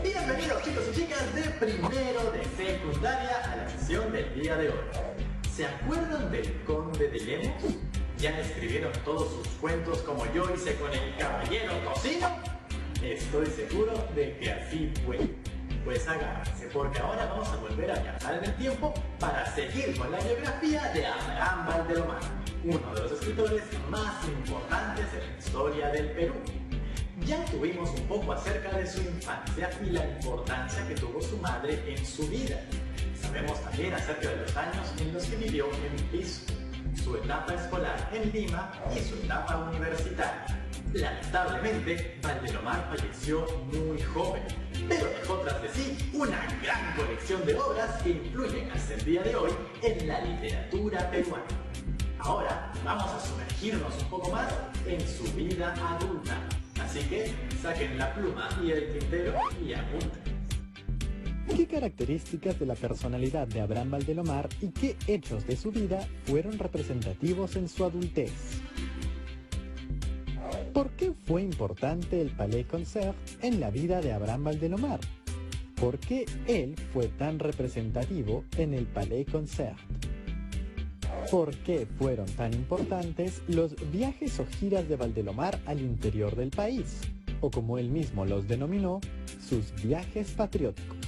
Bienvenidos chicos y chicas de primero de secundaria a la sesión del día de hoy. ¿Se acuerdan del Conde de Lemos? ¿Ya escribieron todos sus cuentos como yo hice con el Caballero Tocino? Estoy seguro de que así fue. Pues agárrense, porque ahora vamos a volver a viajar en el tiempo para seguir con la biografía de Abraham Valdelomar, uno de los escritores más importantes en la historia del Perú. Ya tuvimos un poco acerca de su infancia y la importancia que tuvo su madre en su vida. Sabemos también acerca de los años en los que vivió en Pisco, su etapa escolar en Lima y su etapa universitaria. Lamentablemente, Valdelomar falleció muy joven, pero dejó tras de sí una gran colección de obras que influyen hasta el día de hoy en la literatura peruana. Ahora vamos a sumergirnos un poco más en su vida adulta. Así que saquen la pluma y el tintero y apunten. ¿Qué características de la personalidad de Abraham Valdelomar y qué hechos de su vida fueron representativos en su adultez? ¿Por qué fue importante el Palais Concert en la vida de Abraham Valdelomar? ¿Por qué él fue tan representativo en el Palais Concert? ¿Por qué fueron tan importantes los viajes o giras de Valdelomar al interior del país? O como él mismo los denominó, sus viajes patrióticos.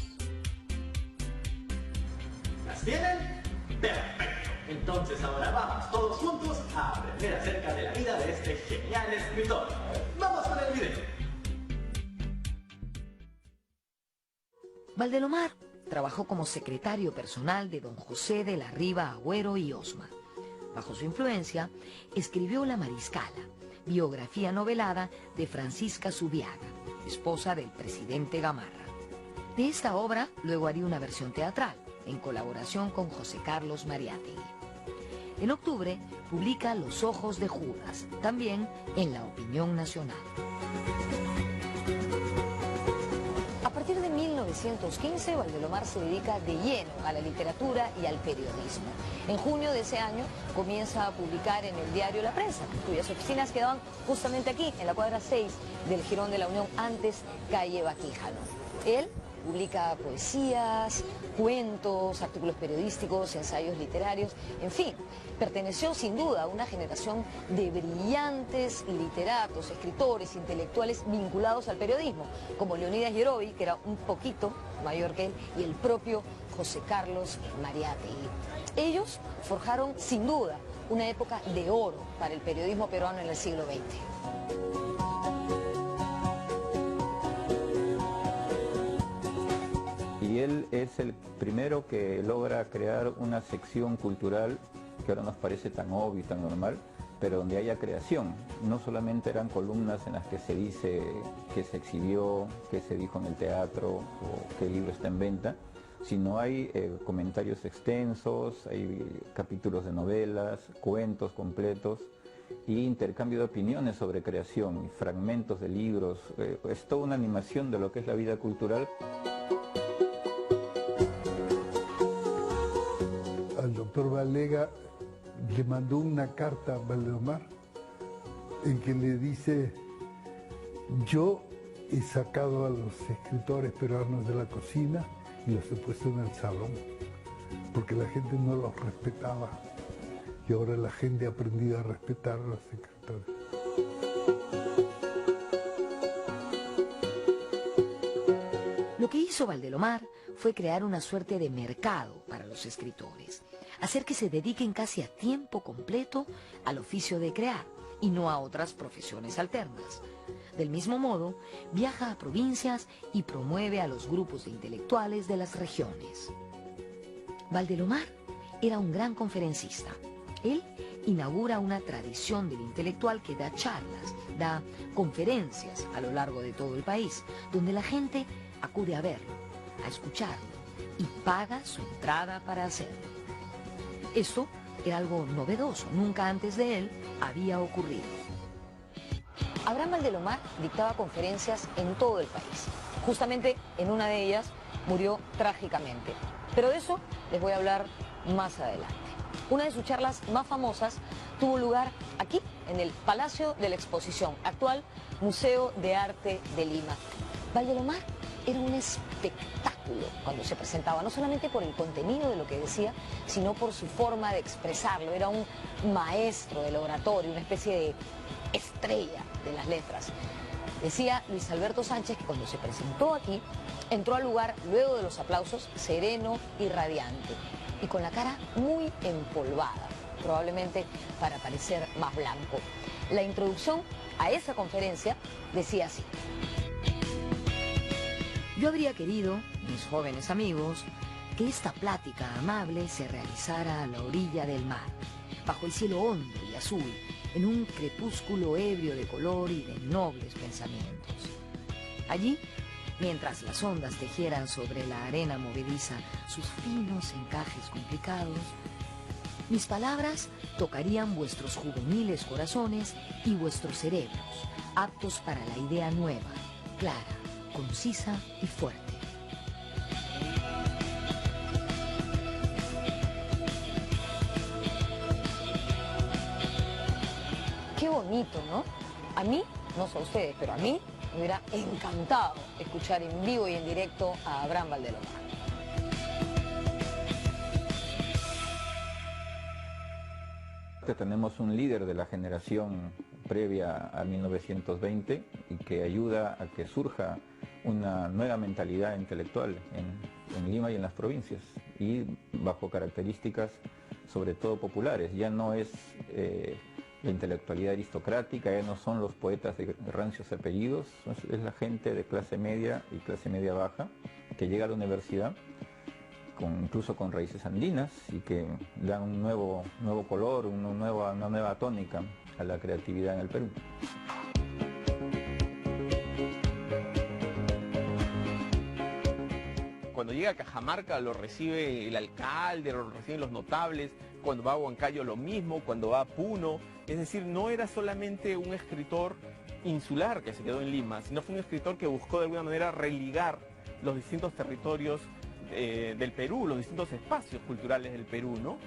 ¿Las tienen? ¡Perfecto! Entonces ahora vamos todos juntos a aprender acerca de la vida de este genial escritor. ¡Vamos con el video! Valdelomar trabajó como secretario personal de don José de la Riva Agüero y Osma. Bajo su influencia, escribió La Mariscala, biografía novelada de Francisca Zubiaga, esposa del presidente Gamarra. De esta obra, luego haría una versión teatral, en colaboración con José Carlos Mariátegui. En octubre, publica Los Ojos de Judas, también en La Opinión Nacional. A partir de 1915, Valdelomar se dedica de lleno a la literatura y al periodismo. En junio de ese año comienza a publicar en el diario La Prensa, cuyas oficinas quedaban justamente aquí, en la cuadra 6 del Jirón de la Unión, antes calle Baquíjano. Él publica poesías, cuentos, artículos periodísticos, ensayos literarios, en fin, perteneció sin duda a una generación de brillantes literatos, escritores, intelectuales vinculados al periodismo, como Leonidas Yerovi, que era un poquito mayor que él, y el propio José Carlos Mariátegui. Ellos forjaron sin duda una época de oro para el periodismo peruano en el siglo XX. Y él es el primero que logra crear una sección cultural que ahora nos parece tan obvio y tan normal, pero donde haya creación. No solamente eran columnas en las que se dice que se exhibió, que se dijo en el teatro o que el libro está en venta, sino hay comentarios extensos, hay capítulos de novelas, cuentos completos y intercambio de opiniones sobre creación y fragmentos de libros. Es toda una animación de lo que es la vida cultural. Al doctor Valega le mandó una carta a Valdelomar en que le dice: yo he sacado a los escritores peruanos de la cocina y los he puesto en el salón porque la gente no los respetaba y ahora la gente ha aprendido a respetar a los escritores. Lo que hizo Valdelomar fue crear una suerte de mercado para los escritores, hacer que se dediquen casi a tiempo completo al oficio de crear y no a otras profesiones alternas. Del mismo modo, viaja a provincias y promueve a los grupos de intelectuales de las regiones. Valdelomar era un gran conferencista. Él inaugura una tradición del intelectual que da charlas, da conferencias a lo largo de todo el país, donde la gente acude a verlo, a escucharlo y paga su entrada para hacerlo. Esto era algo novedoso, nunca antes de él había ocurrido. Abraham Valdelomar dictaba conferencias en todo el país. Justamente en una de ellas murió trágicamente. Pero de eso les voy a hablar más adelante. Una de sus charlas más famosas tuvo lugar aquí, en el Palacio de la Exposición, actual Museo de Arte de Lima. Valdelomar era un espectáculo cuando se presentaba, no solamente por el contenido de lo que decía, sino por su forma de expresarlo. Era un maestro del oratorio, una especie de estrella de las letras. Decía Luis Alberto Sánchez que cuando se presentó aquí, entró al lugar luego de los aplausos sereno y radiante, y con la cara muy empolvada, probablemente para parecer más blanco. La introducción a esa conferencia decía así: yo habría querido, mis jóvenes amigos, que esta plática amable se realizara a la orilla del mar, bajo el cielo hondo y azul, en un crepúsculo ebrio de color y de nobles pensamientos. Allí, mientras las ondas tejieran sobre la arena movediza sus finos encajes complicados, mis palabras tocarían vuestros juveniles corazones y vuestros cerebros, aptos para la idea nueva, clara, concisa y fuerte. Qué bonito, ¿no? A mí, no sé a ustedes, pero a mí me hubiera encantado escuchar en vivo y en directo a Abraham Valdelomar. Tenemos un líder de la generación previa a 1920 y que ayuda a que surja una nueva mentalidad intelectual en Lima y en las provincias, y bajo características sobre todo populares. Ya no es la intelectualidad aristocrática, ya no son los poetas de rancios apellidos, es la gente de clase media y clase media baja que llega a la universidad, incluso con raíces andinas, y que dan un nuevo color, una nueva tónica a la creatividad en el Perú. Cuando llega a Cajamarca lo recibe el alcalde, lo reciben los notables, cuando va a Huancayo lo mismo, cuando va a Puno. Es decir, no era solamente un escritor insular que se quedó en Lima, sino fue un escritor que buscó de alguna manera religar los distintos territorios del Perú, los distintos espacios culturales del Perú, ¿no?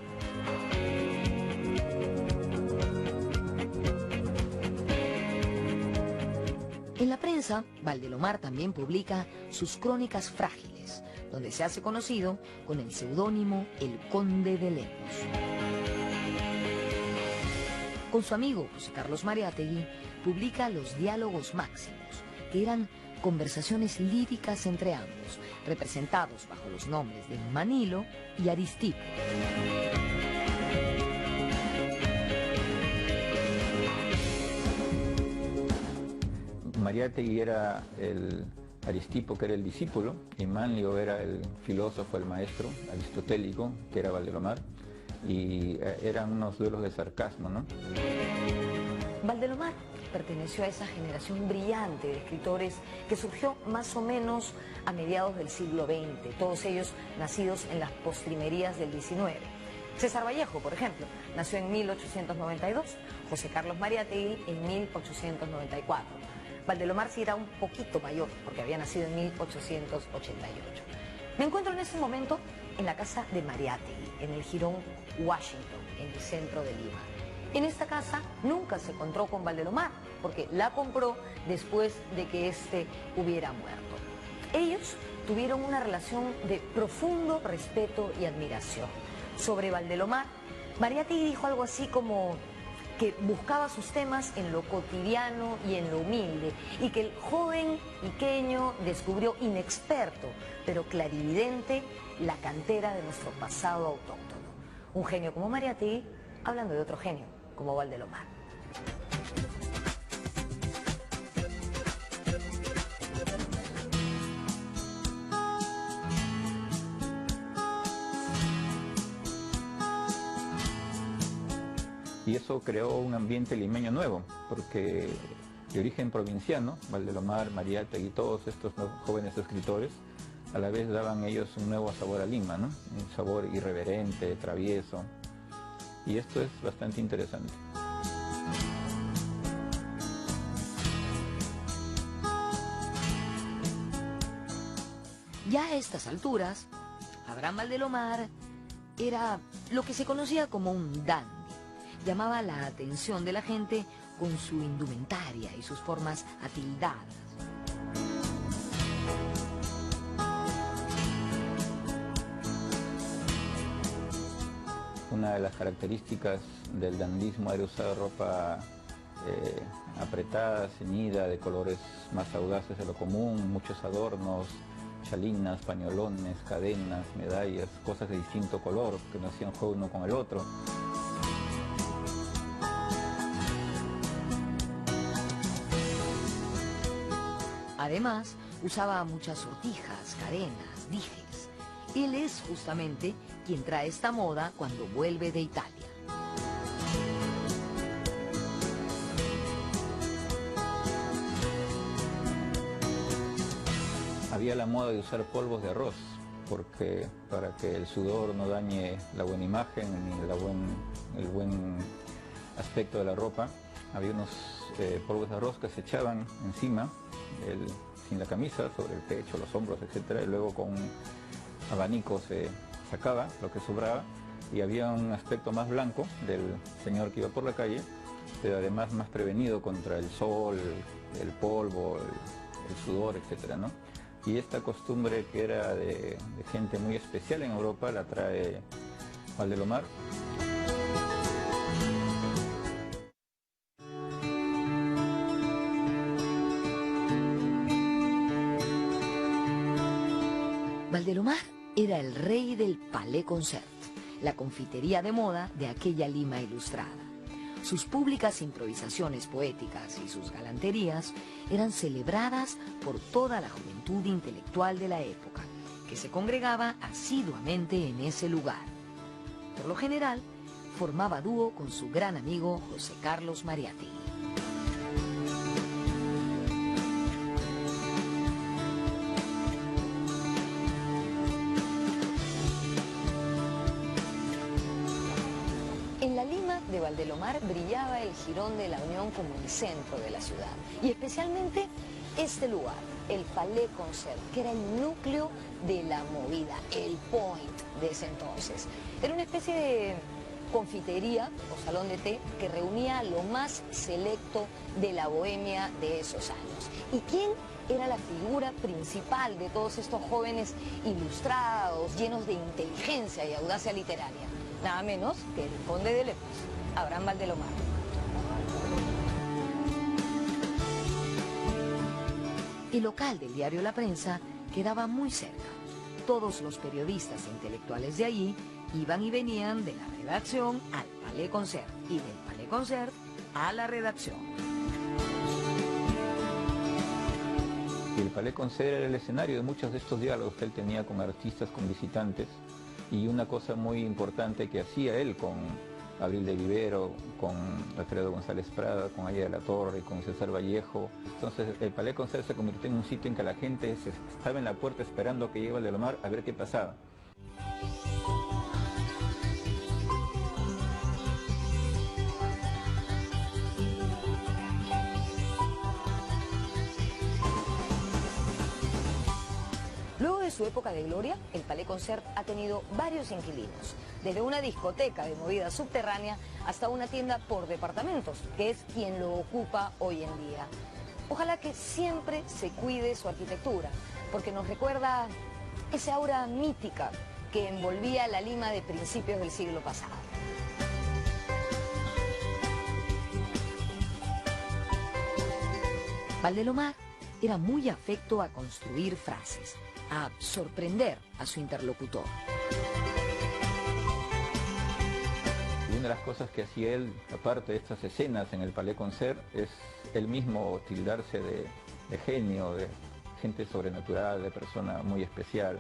En la prensa, Valdelomar también publica sus crónicas frágiles, donde se hace conocido con el seudónimo El Conde de Lemos. Con su amigo José Carlos Mariátegui publica Los Diálogos Máximos, que eran conversaciones líricas entre ambos, representados bajo los nombres de Manilo y Aristipo. Mariátegui era el Aristipo, que era el discípulo, y Manlio era el filósofo, el maestro aristotélico, que era Valdelomar, y eran unos duelos de sarcasmo, ¿no? Valdelomar perteneció a esa generación brillante de escritores que surgió más o menos a mediados del siglo XX, todos ellos nacidos en las postrimerías del XIX. César Vallejo, por ejemplo, nació en 1892, José Carlos Mariátegui en 1894. Valdelomar sí era un poquito mayor, porque había nacido en 1888. Me encuentro en este momento en la casa de Mariátegui, en el Jirón Washington, en el centro de Lima. En esta casa nunca se encontró con Valdelomar, porque la compró después de que éste hubiera muerto. Ellos tuvieron una relación de profundo respeto y admiración. Sobre Valdelomar, Mariátegui dijo algo así como que buscaba sus temas en lo cotidiano y en lo humilde, y que el joven iqueño descubrió inexperto, pero clarividente, la cantera de nuestro pasado autóctono. Un genio como Mariátegui, hablando de otro genio, como Valdelomar. Y eso creó un ambiente limeño nuevo, porque de origen provinciano, Valdelomar, Mariátegui, todos estos jóvenes escritores, a la vez daban ellos un nuevo sabor a Lima, ¿no? Un sabor irreverente, travieso, y esto es bastante interesante. Ya a estas alturas, Abraham Valdelomar era lo que se conocía como un dandy. Llamaba la atención de la gente con su indumentaria y sus formas atildadas. una de las características del dandismo era usar ropa apretada, ceñida, de colores más audaces de lo común, muchos adornos, chalinas, pañolones, cadenas, medallas, cosas de distinto color que no hacían juego uno con el otro. Además, usaba muchas sortijas, cadenas, dijes. Él es justamente quien trae esta moda cuando vuelve de Italia. Había la moda de usar polvos de arroz, porque para que el sudor no dañe la buena imagen ni el buen aspecto de la ropa, había unos polvos de arroz que se echaban encima, sin la camisa, sobre el pecho, los hombros, etc. Y luego con un abanico se sacaba lo que sobraba y había un aspecto más blanco del señor que iba por la calle, pero además más prevenido contra el sol, el polvo, el sudor, etc., ¿no? Y esta costumbre, que era de gente muy especial en Europa, la trae Valdelomar. Valdelomar era el rey del Palais Concert, la confitería de moda de aquella Lima ilustrada. Sus públicas improvisaciones poéticas y sus galanterías eran celebradas por toda la juventud intelectual de la época, que se congregaba asiduamente en ese lugar. Por lo general, formaba dúo con su gran amigo José Carlos Mariátegui. En la Lima de Valdelomar brillaba el Jirón de la Unión como el centro de la ciudad, y especialmente este lugar, el Palais Concert, que era el núcleo de la movida, el point de ese entonces. Era una especie de confitería o salón de té que reunía lo más selecto de la bohemia de esos años. ¿Y quién era la figura principal de todos estos jóvenes ilustrados, llenos de inteligencia y audacia literaria? Nada menos que el conde de Lepus, Abraham Valdelomar. El local del diario La Prensa quedaba muy cerca. Todos los periodistas e intelectuales de allí iban y venían de la redacción al Palais Concert y del Palais Concert a la redacción. El Palais Concert era el escenario de muchos de estos diálogos que él tenía con artistas, con visitantes. Y una cosa muy importante que hacía él con Abril de Vivero, con Alfredo González Prada, con Aya de la Torre, con César Vallejo. Entonces el Palais Concert se convirtió en un sitio en que la gente estaba en la puerta esperando que llegue Valdelomar a ver qué pasaba. Luego de su época de gloria, el Palais Concert ha tenido varios inquilinos, desde una discoteca de movida subterránea hasta una tienda por departamentos, que es quien lo ocupa hoy en día. Ojalá que siempre se cuide su arquitectura, porque nos recuerda esa aura mítica que envolvía la Lima de principios del siglo pasado. Valdelomar era muy afecto a construir frases, a sorprender a su interlocutor. Y una de las cosas que hacía él, aparte de estas escenas en el Palais Concert, es él mismo tildarse de genio, de gente sobrenatural, de persona muy especial.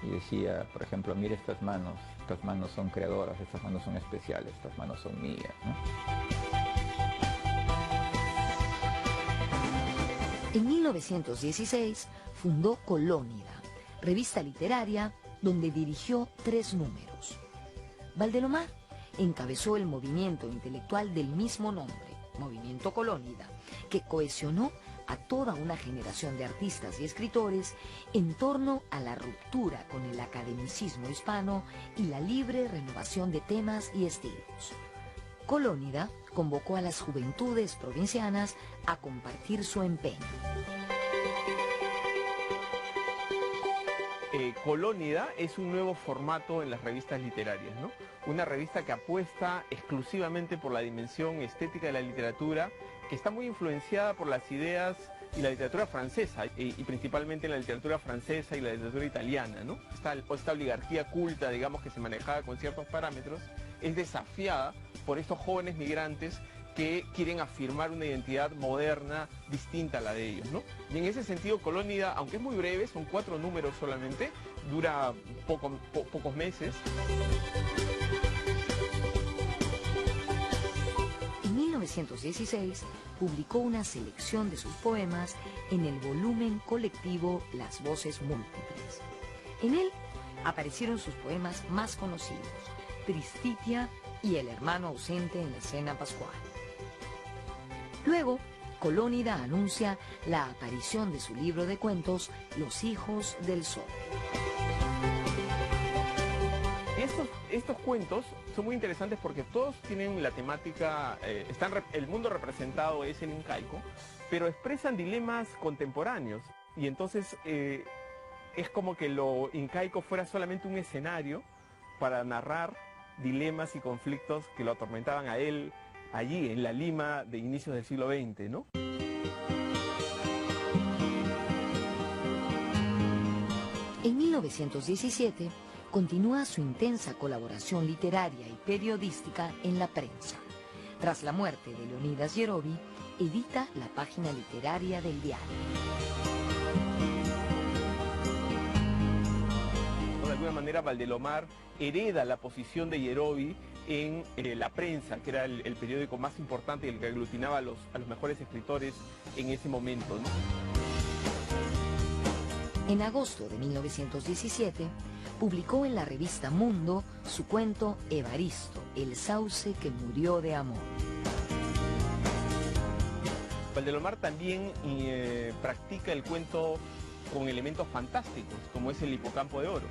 Y decía, por ejemplo, mire estas manos son creadoras, estas manos son especiales, estas manos son mías, ¿no? En 1916 fundó Colónida, revista literaria donde dirigió 3 números. Valdelomar encabezó el movimiento intelectual del mismo nombre, Movimiento Colónida, que cohesionó a toda una generación de artistas y escritores en torno a la ruptura con el academicismo hispano y la libre renovación de temas y estilos. Colónida convocó a las juventudes provincianas a compartir su empeño. Colónida es un nuevo formato en las revistas literarias, ¿no? Una revista que apuesta exclusivamente por la dimensión estética de la literatura, que está muy influenciada por las ideas y la literatura francesa, y principalmente en la literatura francesa y la literatura italiana, ¿no? Esta oligarquía culta, digamos, que se manejaba con ciertos parámetros, es desafiada por estos jóvenes migrantes que quieren afirmar una identidad moderna distinta a la de ellos, ¿no? Y en ese sentido, Colónida, aunque es muy breve, son 4 números solamente, dura pocos meses. En 1916 publicó una selección de sus poemas en el volumen colectivo Las Voces Múltiples. En él aparecieron sus poemas más conocidos, Tristitia y El hermano ausente en la cena pascual. Luego, Colónida anuncia la aparición de su libro de cuentos Los hijos del sol. Estos cuentos son muy interesantes porque todos tienen la temática, el mundo representado es el incaico, pero expresan dilemas contemporáneos. Y entonces es como que lo incaico fuera solamente un escenario para narrar dilemas y conflictos que lo atormentaban a él allí, en la Lima de inicios del siglo XX, ¿no? En 1917 continúa su intensa colaboración literaria y periodística en la prensa. Tras la muerte de Leonidas Yerovi, edita la página literaria del diario. De alguna manera, Valdelomar hereda la posición de Yerovi en la prensa, que era el periódico más importante y el que aglutinaba a los mejores escritores en ese momento, ¿no? En agosto de 1917, publicó en la revista Mundo su cuento Evaristo, el sauce que murió de amor. Valdelomar también practica el cuento con elementos fantásticos, como es el hipocampo de oro,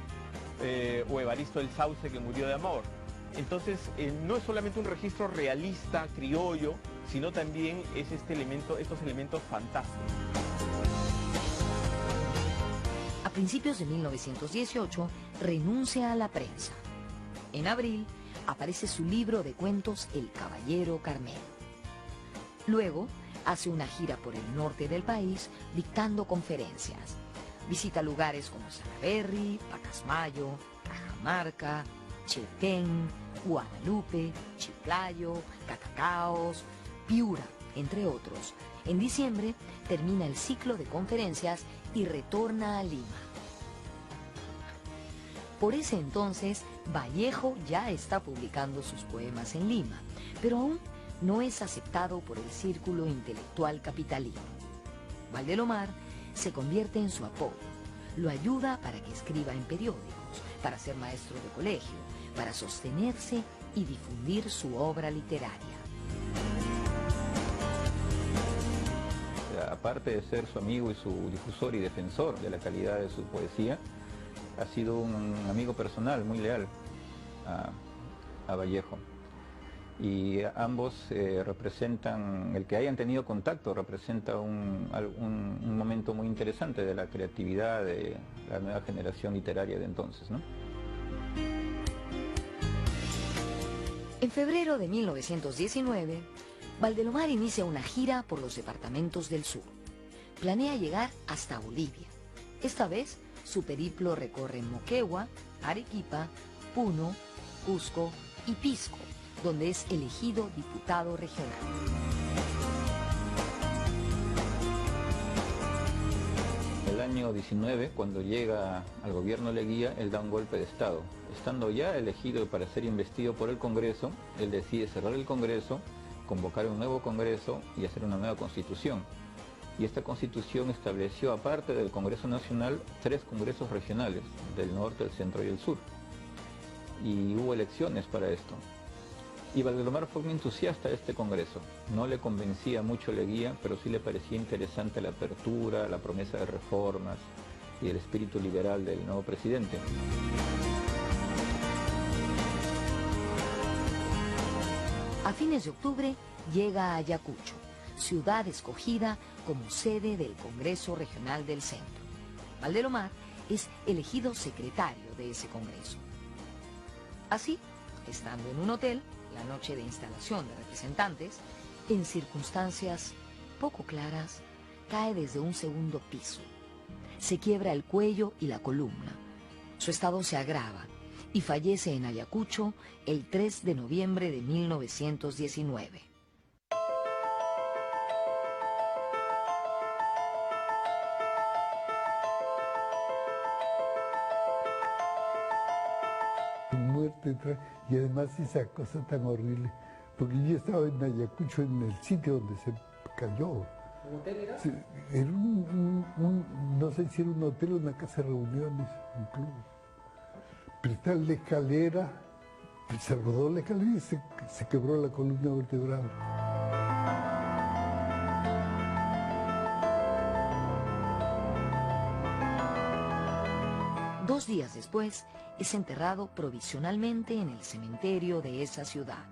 o Evaristo, el sauce que murió de amor. Entonces, no es solamente un registro realista, criollo, sino también es estos elementos fantásticos. A principios de 1918, renuncia a la prensa. En abril, aparece su libro de cuentos El Caballero Carmelo. Luego, hace una gira por el norte del país, dictando conferencias. Visita lugares como Salaberry, Pacasmayo, Cajamarca, Chetén, Guadalupe, Chiclayo, Catacaos, Piura, entre otros. En diciembre termina el ciclo de conferencias y retorna a Lima. Por ese entonces, Vallejo ya está publicando sus poemas en Lima, pero aún no es aceptado por el círculo intelectual capitalino. Valdelomar se convierte en su apoyo, lo ayuda para que escriba en periódicos, para ser maestro de colegio, para sostenerse y difundir su obra literaria. Aparte de ser su amigo y su difusor y defensor de la calidad de su poesía, ha sido un amigo personal muy leal a Vallejo. Y ambos representan, el que hayan tenido contacto representa un momento muy interesante de la creatividad de la nueva generación literaria de entonces, ¿no? En febrero de 1919, Valdelomar inicia una gira por los departamentos del sur. Planea llegar hasta Bolivia. Esta vez, su periplo recorre Moquegua, Arequipa, Puno, Cusco y Pisco, donde es elegido diputado regional. El año 19, cuando llega al gobierno Leguía, él da un golpe de Estado. Estando ya elegido para ser investido por el Congreso, él decide cerrar el Congreso, convocar un nuevo Congreso y hacer una nueva Constitución. Y esta Constitución estableció, aparte del Congreso Nacional, 3 congresos regionales, del norte, el centro y el sur. Y hubo elecciones para esto. Y Valdelomar fue un entusiasta de este Congreso. No le convencía mucho Leguía, pero sí le parecía interesante la apertura, la promesa de reformas y el espíritu liberal del nuevo presidente. A fines de octubre llega a Ayacucho, ciudad escogida como sede del Congreso Regional del Centro. Valdelomar es elegido secretario de ese congreso. Así, estando en un hotel, la noche de instalación de representantes, en circunstancias poco claras, cae desde un segundo piso. Se quiebra el cuello y la columna. Su estado se agrava y fallece en Ayacucho el 3 de noviembre de 1919. Muerte y además esa cosa tan horrible, porque yo estaba en Ayacucho, en el sitio donde se cayó. ¿Un hotel era? Sí, era no sé si era un hotel o una casa de reuniones, un club. Pero está la escalera, se rodó la escalera y se quebró la columna vertebral. Dos días después, es enterrado provisionalmente en el cementerio de esa ciudad.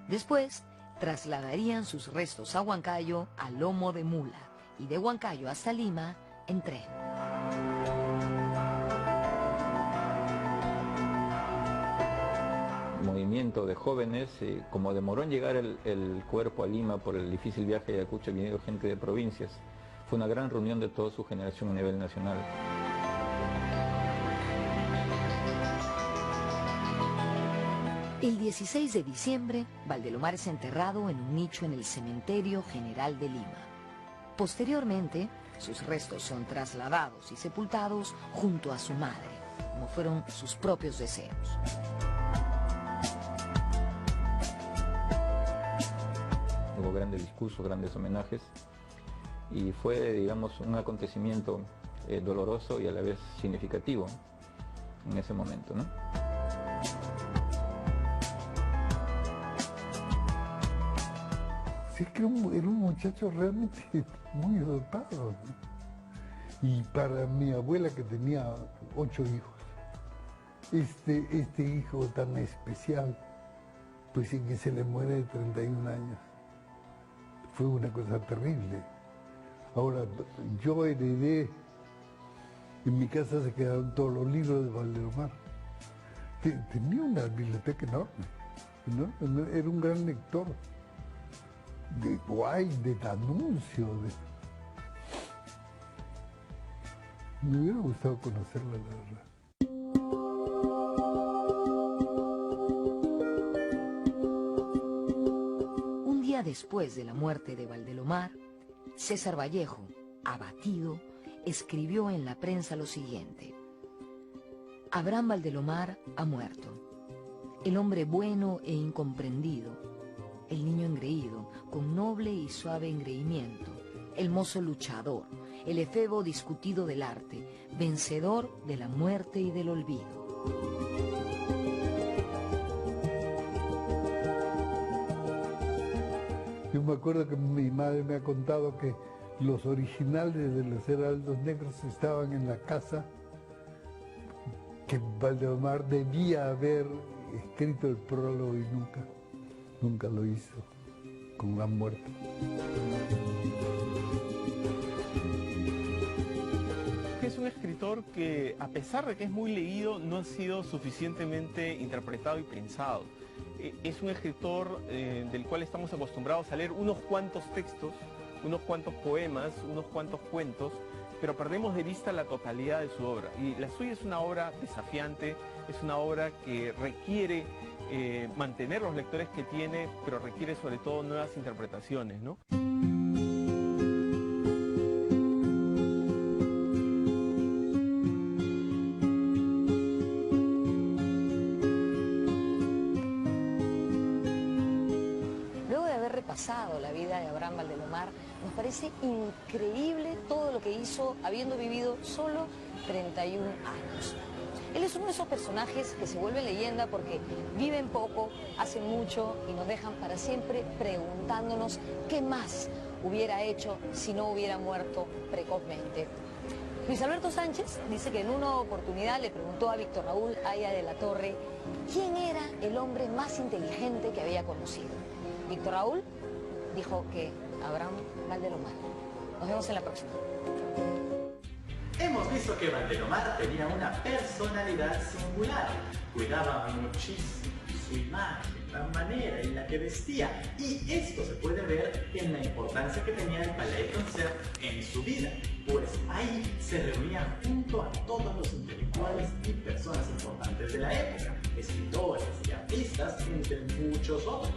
Después, trasladarían sus restos a Huancayo a lomo de mula y de Huancayo hasta Lima en tren. Movimiento de jóvenes, como demoró en llegar el cuerpo a Lima por el difícil viaje de Ayacucho, viniendo gente de provincias, fue una gran reunión de toda su generación a nivel nacional. El 16 de diciembre, Valdelomar es enterrado en un nicho en el Cementerio General de Lima. Posteriormente, sus restos son trasladados y sepultados junto a su madre, como fueron sus propios deseos. Hubo grandes discursos, grandes homenajes, y fue, digamos, un acontecimiento doloroso y a la vez significativo en ese momento, ¿no? Sí, que era un muchacho realmente muy dotado, ¿no? Y para mi abuela, que tenía 8 hijos, este hijo tan especial, pues sí, que se le muere de 31 años. Fue una cosa terrible. Ahora, yo heredé, en mi casa se quedaron todos los libros de Valdelomar. Tenía una biblioteca enorme, ¿no? Era un gran lector. De Guay, de D'Annunzio. Me hubiera gustado conocerla, la verdad. Un día después de la muerte de Valdelomar, César Vallejo, abatido, escribió en la prensa lo siguiente: Abraham Valdelomar ha muerto, el hombre bueno e incomprendido, el niño engreído, con noble y suave engreimiento, el mozo luchador, el efebo discutido del arte, vencedor de la muerte y del olvido. Yo me acuerdo que mi madre me ha contado que los originales de los Heraldos Negros estaban en la casa, que Valdelomar debía haber escrito el prólogo y nunca lo hizo, con la muerte. Es un escritor que, a pesar de que es muy leído, no ha sido suficientemente interpretado y pensado. Es un escritor del cual estamos acostumbrados a leer unos cuantos textos, unos cuantos poemas, unos cuantos cuentos, pero perdemos de vista la totalidad de su obra. Y la suya es una obra desafiante, es una obra que requiere mantener los lectores que tiene, pero requiere sobre todo nuevas interpretaciones, ¿no? Luego de haber repasado la vida de Abraham Valdelomar, nos parece increíble todo lo que hizo habiendo vivido solo 31 años. Él es uno de esos personajes que se vuelven leyenda porque viven poco, hacen mucho y nos dejan para siempre preguntándonos qué más hubiera hecho si no hubiera muerto precozmente. Luis Alberto Sánchez dice que en una oportunidad le preguntó a Víctor Raúl Haya de la Torre quién era el hombre más inteligente que había conocido. Víctor Raúl dijo que Abraham Valdelomar. Nos vemos en la próxima. Hemos visto que Valdelomar tenía una personalidad singular, cuidaba muchísimo su imagen, la manera en la que vestía, y esto se puede ver en la importancia que tenía el Palais Concert en su vida, pues ahí se reunía junto a todos los intelectuales y personas importantes de la época, escritores y artistas, entre muchos otros.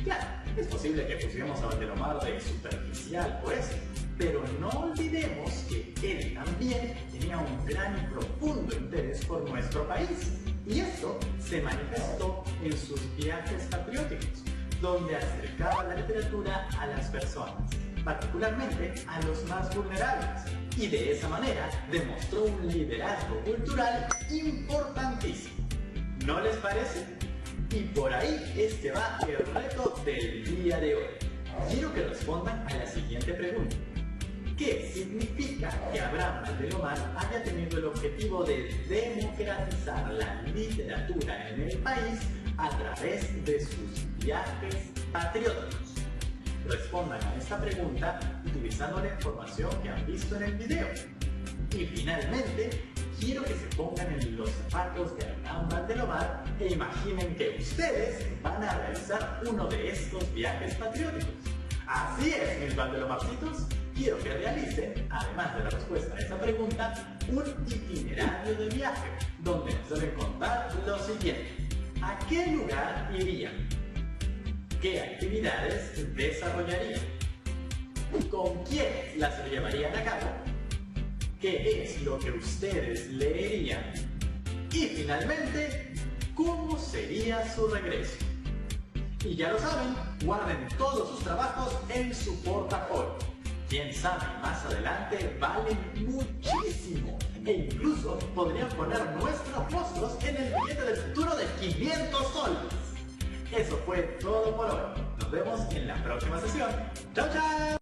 Claro, es posible que pusiéramos a Valdelomar de superficial por eso, pero no olvidemos que él también tenía un gran y profundo interés por nuestro país. Y esto se manifestó en sus viajes patrióticos, donde acercaba la literatura a las personas, particularmente a los más vulnerables, y de esa manera demostró un liderazgo cultural importantísimo. ¿No les parece? Y por ahí es que va el reto del día de hoy. Quiero que respondan a la siguiente pregunta. ¿Qué significa que Abraham Valdelomar haya tenido el objetivo de democratizar la literatura en el país a través de sus viajes patrióticos? Respondan a esta pregunta utilizando la información que han visto en el video. Y finalmente, quiero que se pongan en los zapatos de Abraham Valdelomar e imaginen que ustedes van a realizar uno de estos viajes patrióticos. Así es, mis Valdelomarcitos. Quiero que realicen, además de la respuesta a esta pregunta, un itinerario de viaje, donde nos deben contar lo siguiente. ¿A qué lugar irían? ¿Qué actividades desarrollarían? ¿Con quién las llevarían a cabo? ¿Qué es lo que ustedes leerían? Y finalmente, ¿cómo sería su regreso? Y ya lo saben, guarden todos sus trabajos en su portafolio. Quién sabe, más adelante valen muchísimo. E incluso podrían poner nuestros rostros en el billete del futuro de 500 soles. Eso fue todo por hoy. Nos vemos en la próxima sesión. ¡Chao, chao!